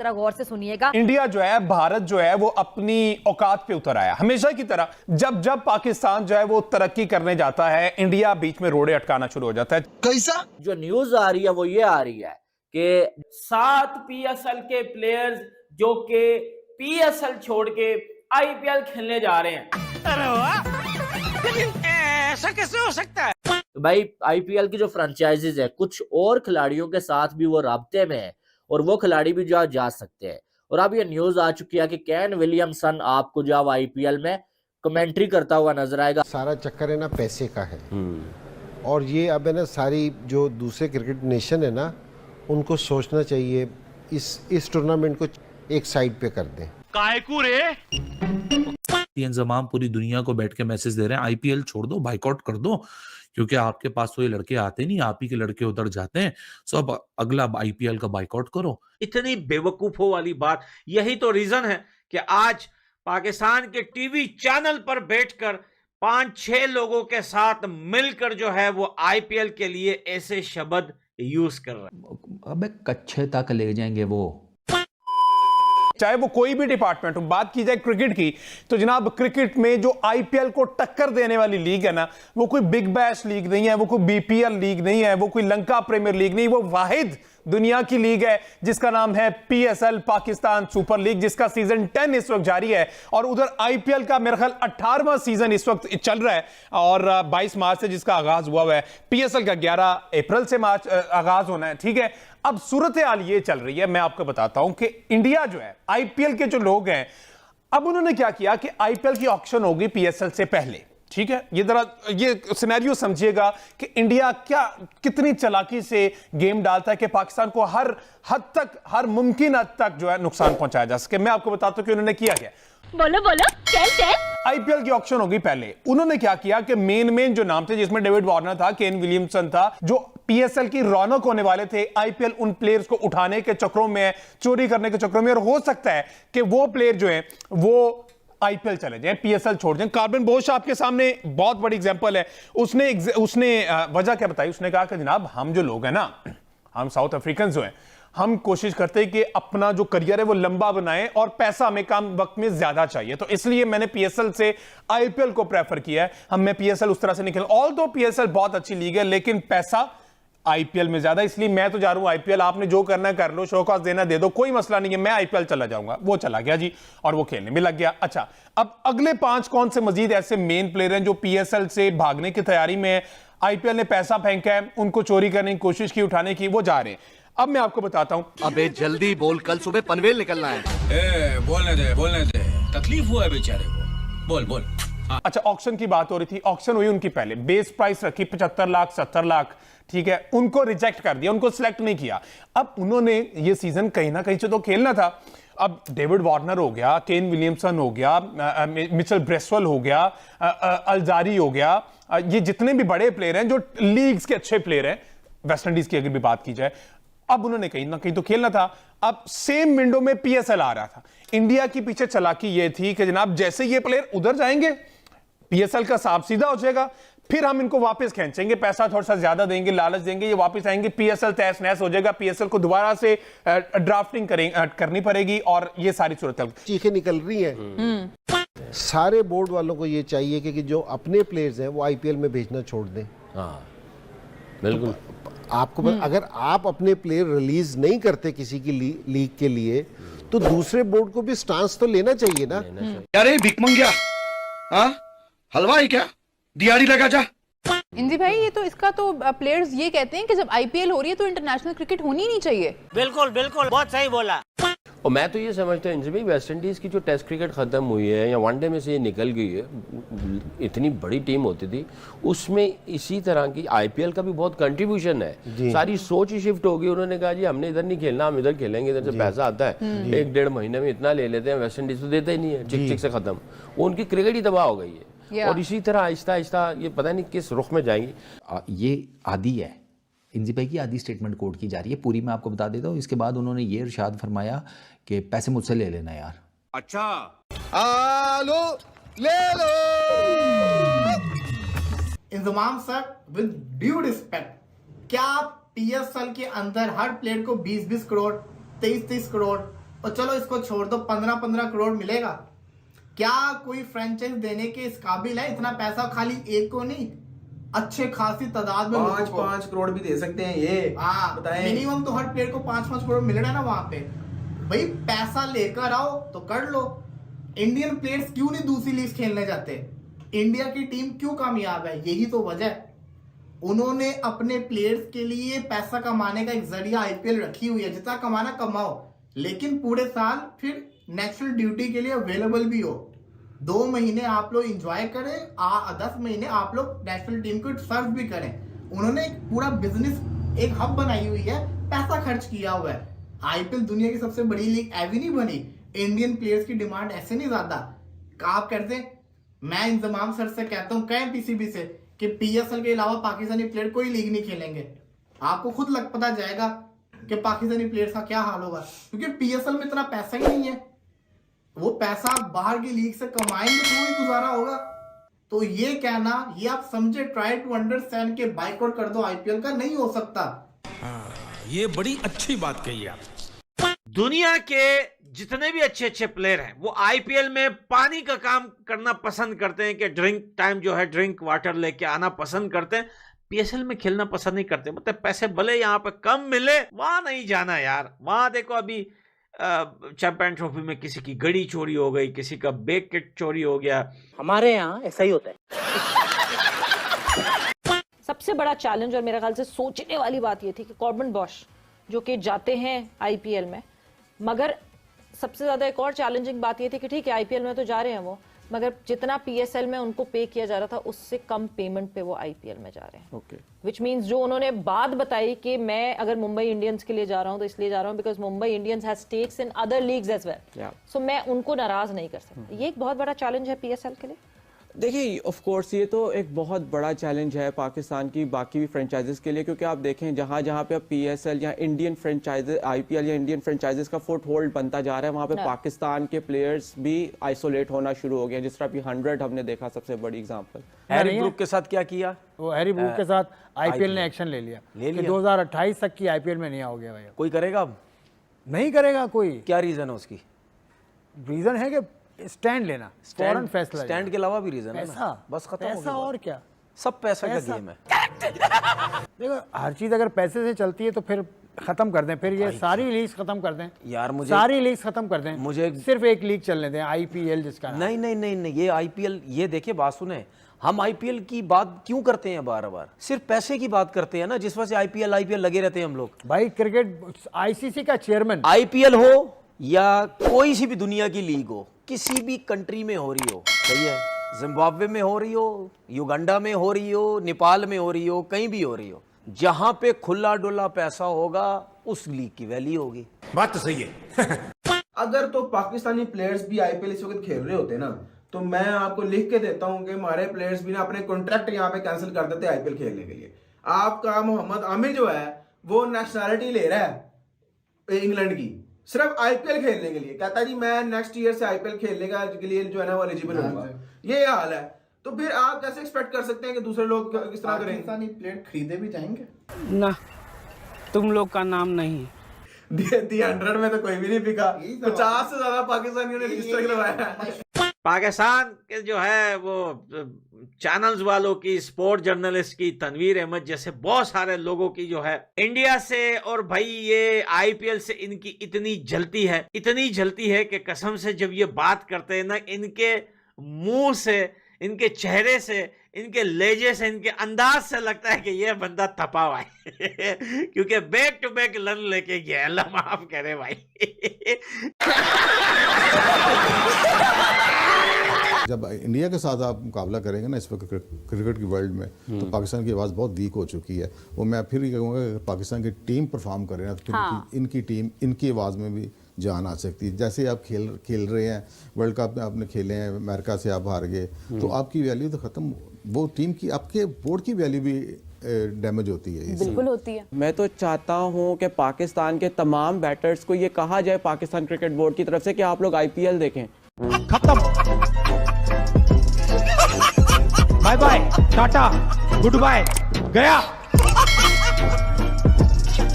जरा गौर से सुनिएगा। इंडिया जो है, भारत जो है, वो अपनी औकात पे उतर आया। हमेशा की तरह जब जब पाकिस्तान जो है वो तरक्की करने जाता है, इंडिया बीच में रोड़े अटकाना शुरू हो जाता है। कैसा? जो न्यूज आ रही है वो ये आ रही है कि 7 पीएसएल के प्लेयर्स जो कि पीएसएल छोड़ के आईपीएल खेलने जा रहे हैं। अरे वाह, लेकिन ऐसा कैसे हो सकता है? तो भाई आईपीएल की जो फ्रेंचाइजीज है, कुछ और खिलाड़ियों के साथ भी वो राब्ते में है और वो खिलाड़ी भी जो जा सकते हैं। और अब ये न्यूज आ चुकी है कि केन विलियमसन आपको जो आईपीएल में कमेंट्री करता हुआ नजर आएगा। सारा चक्कर है ना पैसे का है, और ये अब है ना सारी जो दूसरे क्रिकेट नेशन है ना, उनको सोचना चाहिए इस टूर्नामेंट को एक साइड पे कर दें। कायकू रे इंजमाम पूरी दुनिया को बैठ के मैसेज दे रहे हैं, आईपीएल छोड़ दो, बाइकआउट कर दो, क्योंकि आपके पास तो ये लड़के आते नहीं, आप ही के लड़के उधर जाते हैं। सो अब अगला आईपीएल का बाइकआउट करो। इतनी बेवकूफों वाली बात, यही तो रीजन है कि आज पाकिस्तान के टीवी चैनल पर बैठकर 5-6 लोगों के साथ मिलकर जो है वो आईपीएल के लिए ऐसे शब्द यूज कर रहे हैं। अबे कच्चे तक ले जाएंगे वो। चाहे वो कोई भी डिपार्टमेंट हो। बात की जाए क्रिकेट की, तो जनाब क्रिकेट में जो आईपीएल को टक्कर देने वाली लीग है ना, वो कोई बिग बैश लीग नहीं है, वो कोई बीपीएल लीग नहीं है, वो कोई लंका प्रीमियर लीग नहीं, वो वाहिद दुनिया की लीग है जिसका नाम है पीएसएल, पाकिस्तान सुपर लीग, जिसका सीजन 10 इस वक्त जारी है। और उधर आईपीएल का मेरे ख्याल 18वां सीजन इस वक्त चल रहा है और 22 मार्च से जिसका आगाज हुआ है। पीएसएल का 11 अप्रैल से मार्च आगाज होना है। ठीक है, अब सूरत हाल ये चल रही है, मैं आपको बताता हूं कि इंडिया जो है, आईपीएल के जो लोग हैं, अब उन्होंने क्या किया कि आईपीएल की ऑक्शन होगी पीएसएल से पहले। ठीक है, ये जरा ये सिनेरियो समझिएगा कि इंडिया कितनी चालाकी से गेम डालता है कि पाकिस्तान को हर हद तक, हर मुमकिन हद तक जो है नुकसान पहुंचाया जा सके। मैं आपको बताता हूं कि उन्होंने किया क्या। बोलो बोलो, कैसे? आईपीएल की ऑक्शन होगी पहले। उन्होंने क्या किया कि मेन जो नाम थे, जिसमें डेविड वार्नर था, केन विलियमसन था, जो पीएसएल की रौनक होने वाले थे, आईपीएल उन प्लेयर्स को उठाने के चक्रों में, चोरी करने के चक्रों में, और हो सकता है कि वो प्लेयर जो है वो आईपीएल चले जाएं, पीएसएल छोड़ दें। कार्बन बोश आपके सामने बहुत बड़ी एग्जांपल है। उसने वजह क्या बताई? उसने कहा कि जनाब हम जो लोग हैं ना, हम साउथ अफ्रीकन जो हैं, हम कोशिश करते हैं कि अपना जो करियर है वो लंबा बनाएं और पैसा हमें कम वक्त में ज्यादा चाहिए, तो इसलिए मैंने पीएसएल से आईपीएल को प्रेफर किया है। मैं पीएसएल उस तरह से निकल, ऑल दो पीएसएल बहुत अच्छी लीग है, लेकिन पैसा आईपीएल में ज्यादा, इसलिए मैं तो जा रहा हूं आईपीएल। आपने जो करना है कर लो, शोकॉस देना दे दो, कोई मसला नहीं है, मैं आईपीएल चला जाऊंगा। वो चला गया जी, और वो खेलने में लग गया। अच्छा, अब अगले 5 कौन से मजीद ऐसे मेन प्लेयर हैं जो पीएसएल से भागने की तैयारी में है? आईपीएल ने पैसा फेंका है, उनको चोरी करने की कोशिश की, उठाने की, वो जा रहे हैं। अब मैं आपको बताता हूं। अबे जल्दी बोल, कल सुबह पनवेल निकलना है। बोलने दे, तकलीफ हुआ है बेचारे को, बोल। अच्छा, ऑक्शन की बात हो रही थी। ऑक्शन हुई उनकी पहले, बेस प्राइस रखी 75 लाख 70 लाख। ठीक है, उनको रिजेक्ट कर दिया, उनको सिलेक्ट नहीं किया। अब उन्होंने ये सीजन कहीं ना कहीं से तो खेलना था। अब डेविड वार्नर हो गया, केन विलियमसन हो गया, मिचेल ब्रेसवेल हो गया, अलजारी हो गया, ये जितने भी बड़े प्लेयर हैं जो लीग्स के अच्छे प्लेयर हैं, वेस्ट इंडीज की अगर भी बात की जाए, अब उन्होंने कहीं ना कहीं तो खेलना था। अब सेम विंडो में पीएसएल आ रहा था। इंडिया की पीछे चालाकी ये थी कि जनाब जैसे ये प्लेयर उधर जाएंगे, पीएसएल का साफ सीधा हो जाएगा, फिर हम इनको वापस खींचेंगे, पैसा थोड़ा सा ज्यादा देंगे, लालच देंगे, ये वापस आएंगे, पीएसएल तहस नहस हो जाएगा, पीएसएल को दोबारा से ड्राफ्टिंग करनी पड़ेगी, और ये सारी सूरत चीखें निकल रही हैं। सारे बोर्ड वालों को ये चाहिए कि जो अपने प्लेयर्स हैं वो आईपीएल में भेजना छोड़ दें। हाँ बिल्कुल। आपको अगर आप अपने प्लेयर रिलीज नहीं करते किसी की लीग के लिए, तो दूसरे बोर्ड को भी स्टांस तो लेना चाहिए ना। अरे भिख मंगिया, हाँ हलवाई क्या दिहाड़ी लगा जा। इंजी भाई, ये तो इसका तो प्लेयर्स ये कहते हैं कि जब आईपीएल हो रही है तो इंटरनेशनल क्रिकेट होनी नहीं चाहिए। बिल्कुल, बहुत सही बोला। और मैं तो ये समझता हूँ इंजी भाई, वेस्ट इंडीज की जो टेस्ट क्रिकेट खत्म हुई है या वनडे में से ये निकल गई है, इतनी बड़ी टीम होती थी, उसमें इसी तरह की आईपीएल का भी बहुत कंट्रीब्यूशन है। सारी सोच ही शिफ्ट हो गई। उन्होंने कहा जी हमने इधर नहीं खेलना, हम इधर खेलेंगे, इधर से पैसा आता है, 1-1.5 महीने में इतना ले लेते हैं। वेस्ट इंडीज तो देता ही नहीं है, चिक चिक से खत्म। उनकी क्रिकेट ही तबाह हो गई है। और इसी तरह आहिस्ता आहिस्ता ये पता नहीं किस रुख में जाएंगी। ये आदि है, इंजी भाई की आदि स्टेटमेंट कोर्ट की जा रही है, पूरी मैं आपको बता देता हूँ। इसके बाद उन्होंने ये इरशाद फरमाया कि पैसे मुझसे ले लेना यार। अच्छा लो ले लो। Inzamam sir, with due respect, क्या पीएसएल के अंदर हर प्लेयर को 20-20 करोड़, 23-23 करोड़ और चलो इसको छोड़ दो, 15-15 करोड़ मिलेगा। क्या कोई फ्रेंचाइज देने के इस काबिल है इतना पैसा? खाली एक को नहीं, अच्छे खासी तादाद में 5 करोड़ भी दे सकते हैं ये। हाँ, मिनिमम तो हर प्लेयर को 5-5 करोड़ मिल रहा है ना वहां पे। भाई पैसा लेकर आओ तो कर लो। इंडियन प्लेयर्स क्यों नहीं दूसरी लीग खेलने जाते? इंडिया की टीम क्यों कामयाब है? यही तो वजह है। उन्होंने अपने प्लेयर्स के लिए पैसा कमाने का एक जरिया आईपीएल रखी हुई है। जितना कमाना कमाओ, लेकिन पूरे साल फिर नेशनल ड्यूटी के लिए अवेलेबल भी हो। 2 महीने आप लोग एंजॉय करें, 10 महीने आप लोग नेशनल टीम को सर्व भी करें। उन्होंने एक पूरा बिजनेस, एक हब बनाई हुई है, पैसा खर्च किया हुआ है। आईपीएल दुनिया की सबसे बड़ी लीग ऐवी नहीं बनी। इंडियन प्लेयर्स की डिमांड ऐसे नहीं ज्यादा। आप करते, मैं इंतजाम सर से कहता हूँ, कहें पीसीबी से कि पीएसएल के अलावा पाकिस्तानी प्लेयर कोई लीग नहीं खेलेंगे। आपको खुद पता जाएगा कि पाकिस्तानी प्लेयर्स का क्या हाल होगा, क्योंकि पीएसएल में इतना पैसा ही नहीं है। वो पैसा बाहर की लीग से कमाएंगे तो ही गुजारा होगा। तो ये कहना, ये आप समझे, ट्राई टू अंडरस्टैंड के बाइकआउट कर दो आईपीएल का, नहीं हो सकता। ये बड़ी अच्छी बात कही आप। दुनिया के जितने भी अच्छे अच्छे प्लेयर हैं वो आईपीएल में पानी का काम करना पसंद करते हैं, कि ड्रिंक टाइम जो है ड्रिंक वाटर लेके आना पसंद करते हैं। पीएसएल में खेलना पसंद नहीं करते। मतलब पैसे भले यहाँ पे कम मिले, वहां नहीं जाना यार। वहां देखो अभी चैंपियन ट्रॉफी में किसी की घड़ी चोरी हो गई, किसी का बैग किट चोरी हो गया। हमारे यहाँ ऐसा ही होता है। सबसे बड़ा चैलेंज और मेरे ख्याल से सोचने वाली बात ये थी कि कॉर्बन बॉश जो कि जाते हैं आईपीएल में, मगर सबसे ज्यादा एक और चैलेंजिंग बात ये थी कि ठीक है आईपीएल में तो जा रहे हैं वो, मगर जितना पीएसएल में उनको पे किया जा रहा था उससे कम पेमेंट पे वो आईपीएल में जा रहे हैं। विच मीन्स जो उन्होंने बात बताई कि मैं अगर मुंबई इंडियंस के लिए जा रहा हूं तो इसलिए जा रहा हूं because Mumbai Indians has stakes in other leagues as well, so मैं उनको नाराज नहीं कर सकता। ये एक बहुत बड़ा चैलेंज है पीएसएल के लिए। देखिए ऑफ कोर्स ये तो एक बहुत बड़ा चैलेंज है पाकिस्तान की बाकी भी फ्रेंचाइजेस के लिए, क्योंकि आप देखें जहाँ जहाँ पे अब पीएसएल या इंडियन फ्रेंचाइजेस, आईपीएल या इंडियन फ्रेंचाइजेस का फुट होल्ड बनता जा रहा है, वहाँ पे पाकिस्तान के प्लेयर्स भी आइसोलेट होना शुरू हो गए। जिस तरह अभी 100 हमने देखा, सबसे बड़ी एग्जांपल। हैरी ब्रूक के साथ क्या किया? वो हैरी ब्रूक के साथ आईपीएल ने एक्शन ले लिया कि 2028 तक की आईपीएल में नहीं आओगे भैया। कोई करेगा? अब नहीं करेगा कोई। क्या रीजन है उसकी? रीजन है कि स्टैंड लेना, फौरन फैसला। स्टैंड के अलावा भी रीजन है ना, बस खत्म हो गया। पैसा और क्या, सब पैसा का गेम है। देखो हर चीज अगर पैसे से चलती है तो फिर खत्म कर दें, फिर ये सारी लीग खत्म कर दें यार। मुझे सारी लीग खत्म कर दें, मुझे सिर्फ एक लीग चलने दें, आईपीएल जिसका। नहीं नहीं नहीं नहीं, ये आईपीएल, ये देखिए बात सुने, हम आईपीएल की बात क्यों करते हैं बार बार? सिर्फ पैसे की बात करते हैं ना, जिस वजह से आईपीएल लगे रहते हैं हम लोग। भाई क्रिकेट आईसीसी का चेयरमैन, आईपीएल हो या कोई सी भी दुनिया की लीग हो, किसी भी कंट्री में हो रही हो, सही है, जिम्बाब्वे में हो रही हो, युगांडा में हो रही हो, नेपाल में हो रही हो, कहीं भी हो रही हो, जहां पे खुला डुला पैसा होगा उस लीग की वैल्यू होगी। बात तो सही है। अगर तो पाकिस्तानी प्लेयर्स भी आईपीएल इस वक्त खेल रहे होते ना, तो मैं आपको लिख के देता हूं कि हमारे प्लेयर्स भी ना अपने कॉन्ट्रैक्ट यहाँ पे कैंसिल कर देते आईपीएल खेलने के लिए। आपका मोहम्मद आमिर जो है वो नेशनैलिटी ले रहा है इंग्लैंड की, सिर्फ आईपीएल खेलने के लिए। कहता है जी मैं नेक्स्ट ईयर से आईपीएल खेलने के लिए जो है ना वो एलिजिबल होगा। ये हाल है, तो फिर आप कैसे एक्सपेक्ट कर सकते हैं कि दूसरे लोग किस तरह करेंगे? पाकिस्तानी प्लेयर खरीदे भी जाएंगे ना, तुम लोग का नाम नहीं। दी 100 में तो कोई भी नहीं बिका, 50 से ज्यादा पाकिस्तानियों ने रजिस्टर करवाया है। पाकिस्तान के जो है वो चैनल्स वालों की, स्पोर्ट जर्नलिस्ट की, तनवीर अहमद जैसे बहुत सारे लोगों की जो है इंडिया से, और भाई ये आईपीएल से इनकी इतनी जलती है कि कसम से जब ये बात करते हैं ना, इनके मुंह से, इनके चेहरे से, इनके लहजे से, इनके अंदाज से लगता है कि ये बंदा थपा हुआ है क्योंकि बैक टू बैक रन लेके गया। अल्लाह माफ करे भाई। जब इंडिया के साथ आप मुकाबला करेंगे ना इस वक्त क्रिकेट की वर्ल्ड में, तो पाकिस्तान की आवाज़ बहुत वीक हो चुकी है। वो मैं फिर ये कहूँगा कि पाकिस्तान की टीम परफॉर्म करे ना, तो इनकी टीम, इनकी आवाज़ में भी जान आ सकती है। जैसे आप खेल रहे हैं, वर्ल्ड कप में आपने खेले हैं, अमेरिका से आप हार गए, तो आपकी वैल्यू तो ख़त्म, वो टीम की, आपके बोर्ड की वैल्यू भी डैमेज होती है। बिल्कुल होती है। मैं तो चाहता हूं कि पाकिस्तान के तमाम बैटर्स को ये कहा जाए पाकिस्तान क्रिकेट बोर्ड की तरफ से कि आप लोग आईपीएल देखें। खत्म, bye bye, tata, goodbye, गया।